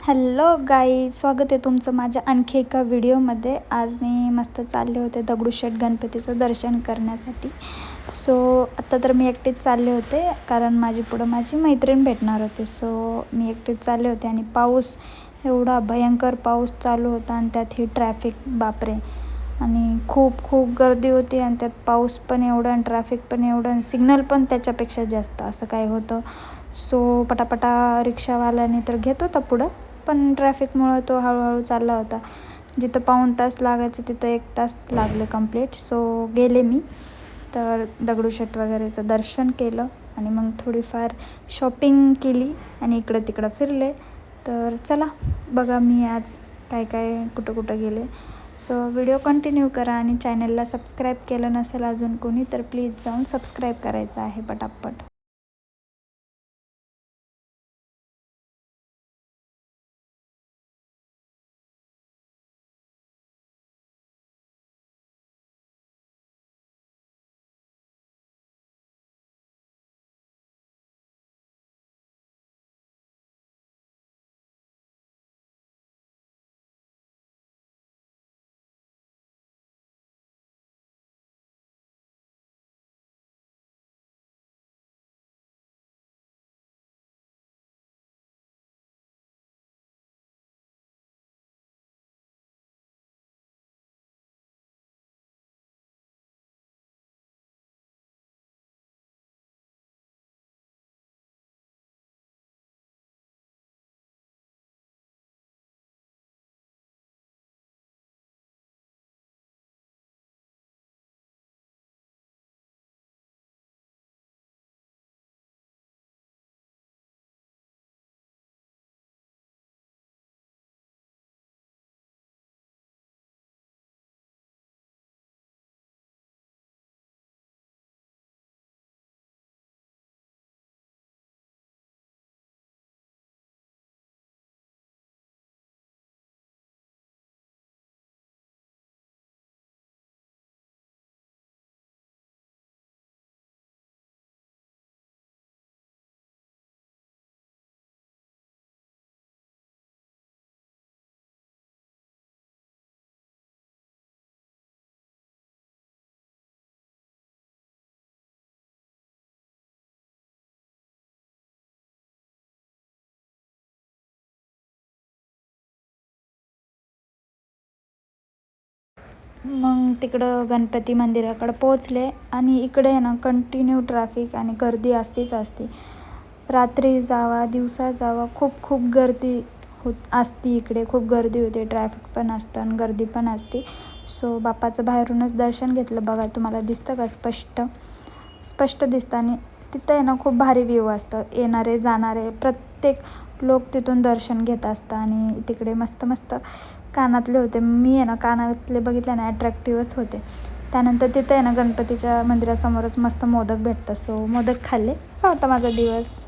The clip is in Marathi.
हॅलो गाईज, स्वागत आहे तुमचं माझ्या आणखी एका व्हिडिओमध्ये. आज मी मस्त चालले होते दगडूशेठ गणपतीचं दर्शन करण्यासाठी. सो आत्ता तर मी एकटीच चालले होते, कारण माझी मैत्रीण भेटणार होते. सो मी एकटीच चालले होते आणि पाऊस, एवढा भयंकर पाऊस चालू होता आणि त्यात ही ट्रॅफिक, बापरे. आणि खूप खूप गर्दी होती आणि त्यात पाऊस पण एवढं आणि ट्रॅफिक पण एवढं आणि सिग्नल पण त्याच्यापेक्षा जास्त, असं काय होतं. सो पटापटा रिक्षावाल्याने तर घेत होता पुढं, पण ट्रॅफिकमुळं तो हळूहळू चालला होता. जिथं पाऊण तास लागायचं तिथं 1 तास लागले कंप्लीट. सो गेले मी तर दगडूशेठ वगैरेचं दर्शन केलं आणि मग थोडीफार शॉपिंग केली आणि इकडं तिकडं फिरले. तर चला बघा मी आज काय काय कुठं कुठं गेले. सो व्हिडिओ कंटिन्यू करा आणि चॅनलला सबस्क्राईब केलं नसेल अजून कोणी तर प्लीज जाऊन सबस्क्राईब करायचं आहे पटापट. मग तिकडं गणपती मंदिराकडं पोचले आणि इकडे आहे ना कंटिन्यू ट्रॅफिक आणि गर्दी असतेच असते. रात्री जावा दिवसा जावा, खूप खूप गर्दी असते इकडे. खूप गर्दी होते, ट्रॅफिक पण असतं आणि गर्दी पण असते. सो बाप्पाचं बाहेरूनच दर्शन घेतलं. बघा तुम्हाला दिसतं का स्पष्ट दिसतं. आणि तिथं आहे ना खूप भारी व्ह्यू असतं. येणारे जाणारे प्रत्येक लोक तिथून दर्शन घेत असतात. आणि तिकडे मस्त मस्त कानातले होते. मी आहे ना कानातले बघितले ना अट्रॅक्टिव्हच होते. त्यानंतर तिथे आहे ना गणपतीच्या मंदिरासमोरच मस्त मोदक भेटतात. सो मोदक खाल्ले. असा होता माझा दिवस.